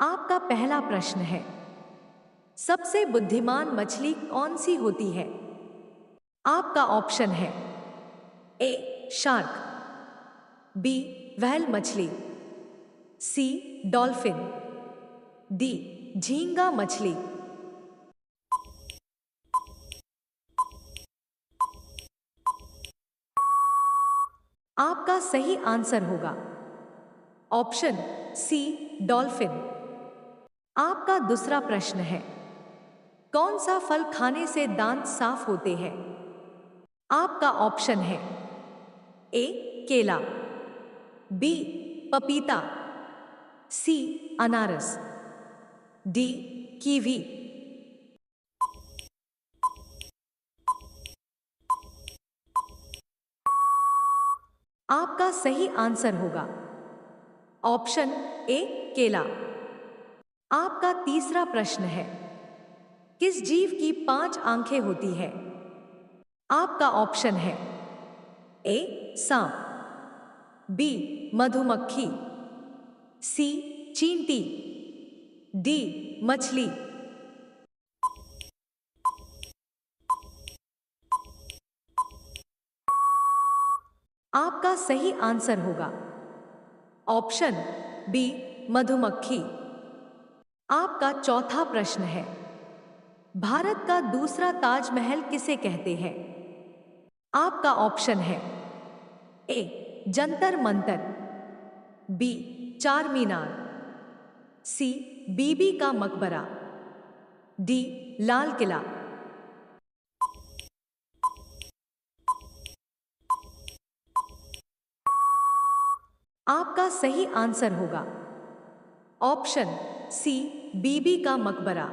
आपका पहला प्रश्न है, सबसे बुद्धिमान मछली कौन सी होती है? आपका ऑप्शन है ए शार्क, बी व्हेल मछली, सी डॉल्फिन, डी झींगा मछली। आपका सही आंसर होगा ऑप्शन सी डॉल्फिन। आपका दूसरा प्रश्न है, कौन सा फल खाने से दांत साफ होते हैं? आपका ऑप्शन है ए केला, बी पपीता, सी अनारस, डी कीवी। आपका सही आंसर होगा ऑप्शन ए केला। आपका तीसरा प्रश्न है, किस जीव की 5 आंखें होती है? आपका ऑप्शन है ए सांप, बी मधुमक्खी, सी चींटी, डी मछली। आपका सही आंसर होगा ऑप्शन बी मधुमक्खी। आपका चौथा प्रश्न है, भारत का दूसरा ताजमहल किसे कहते हैं? आपका ऑप्शन है ए जंतर मंतर, बी चार मीनार, सी बीबी का मकबरा, डी लाल किला। आपका सही आंसर होगा ऑप्शन सी बीबी का मकबरा।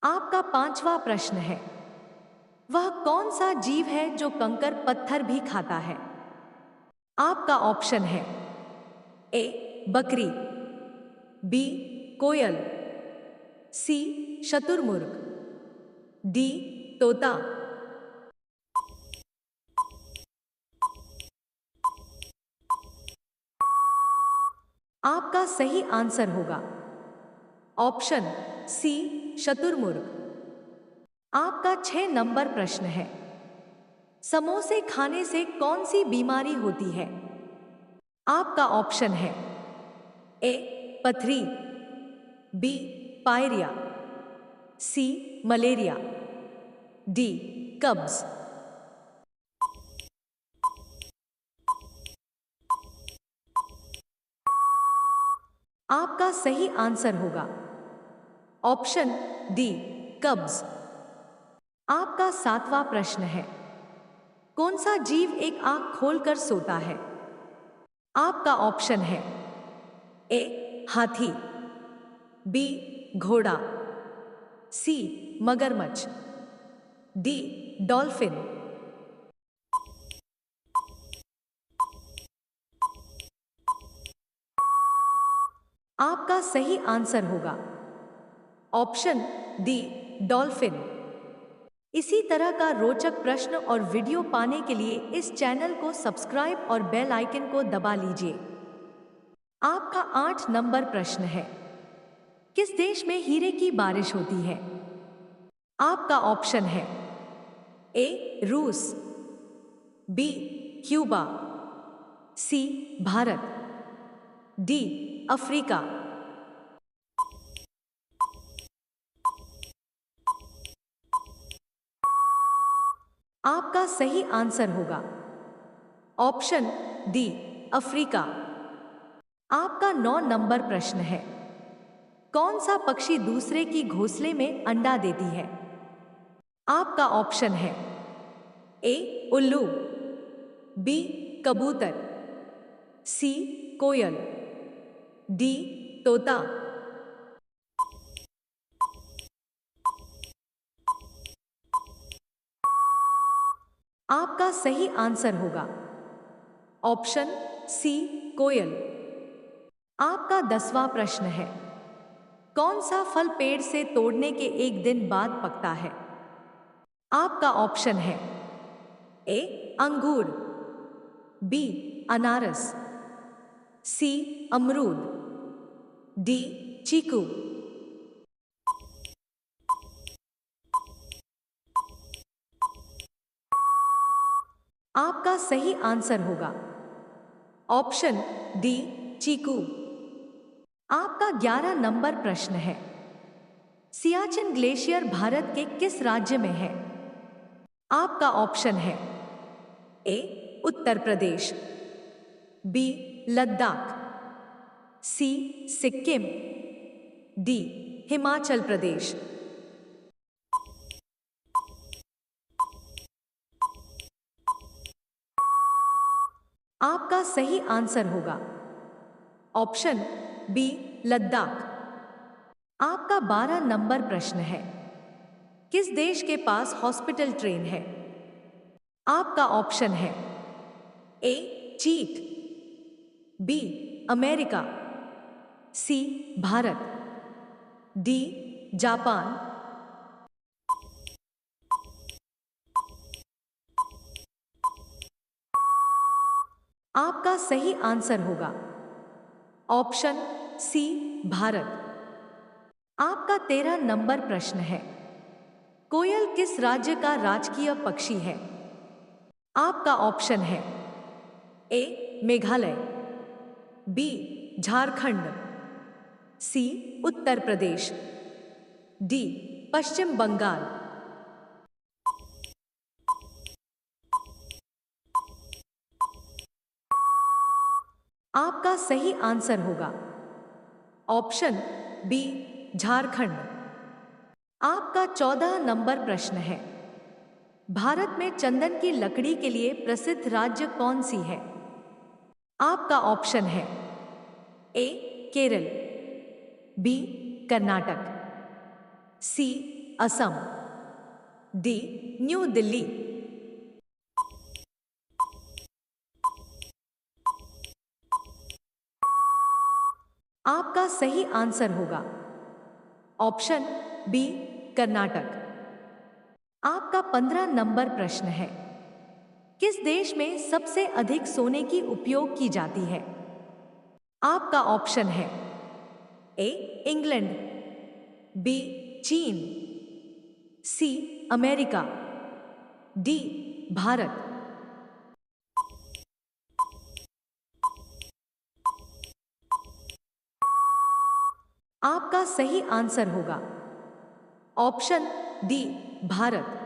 आपका पांचवा प्रश्न है, वह कौन सा जीव है जो कंकर पत्थर भी खाता है? आपका ऑप्शन है ए बकरी, बी कोयल, सी शतुरमुर्ग, डी तोता। आपका सही आंसर होगा ऑप्शन सी शतुरमुर्ग। आपका 6 नंबर प्रश्न है, समोसे खाने से कौन सी बीमारी होती है? आपका ऑप्शन है ए पथरी, बी पायरिया, सी मलेरिया, डी कब्ज। आपका सही आंसर होगा ऑप्शन डी कब्ज। आपका 7वां प्रश्न है, कौन सा जीव एक आंख खोलकर सोता है? आपका ऑप्शन है ए हाथी, बी घोड़ा, सी मगरमच्छ, डी डॉल्फिन। आपका सही आंसर होगा ऑप्शन डी डॉल्फिन। इसी तरह का रोचक प्रश्न और वीडियो पाने के लिए इस चैनल को सब्सक्राइब और बेल आइकन को दबा लीजिए। आपका 8 नंबर प्रश्न है, किस देश में हीरे की बारिश होती है? आपका ऑप्शन है ए रूस, बी क्यूबा, सी भारत, डी अफ्रीका। आपका सही आंसर होगा ऑप्शन डी अफ्रीका। आपका 9 नंबर प्रश्न है, कौन सा पक्षी दूसरे की घोंसले में अंडा देती है? आपका ऑप्शन है ए उल्लू, बी कबूतर, सी कोयल, डी तोता। आपका सही आंसर होगा ऑप्शन सी कोयल। आपका 10वां प्रश्न है, कौन सा फल पेड़ से तोड़ने के एक दिन बाद पकता है? आपका ऑप्शन है ए अंगूर, बी अनारस, सी अमरूद, डी चीकू। आपका सही आंसर होगा ऑप्शन डी, चीकू। आपका 11 नंबर प्रश्न है, सियाचिन ग्लेशियर भारत के किस राज्य में है? आपका ऑप्शन है ए, उत्तर प्रदेश, बी, लद्दाख, सी, सिक्किम, डी, हिमाचल प्रदेश। आपका सही आंसर होगा ऑप्शन बी, लद्दाख। आपका 12 नंबर प्रश्न है, किस देश के पास हॉस्पिटल ट्रेन है? आपका ऑप्शन है ए, चीन, बी, अमेरिका, सी, भारत, डी, जापान। आपका सही आंसर होगा ऑप्शन सी, भारत। आपका 13 नंबर प्रश्न है, कोयल किस राज्य का राजकीय पक्षी है? आपका ऑप्शन है ए, मेघालय, बी, झारखंड, सी, उत्तर प्रदेश, डी, पश्चिम बंगाल। आपका सही आंसर होगा ऑप्शन बी, झारखंड। आपका 14 नंबर प्रश्न है, भारत में चंदन की लकड़ी के लिए प्रसिद्ध राज्य कौन सी है? आपका ऑप्शन है ए, केरल, बी, कर्नाटक, सी, असम, डी, न्यू दिल्ली। आपका सही आंसर होगा ऑप्शन बी, कर्नाटक। आपका 15 नंबर प्रश्न है, किस देश में सबसे अधिक सोने की उपयोग की जाती है? आपका ऑप्शन है ए, इंग्लैंड, बी, चीन, सी, अमेरिका, डी, भारत। आपका सही आंसर होगा ऑप्शन डी, भारत।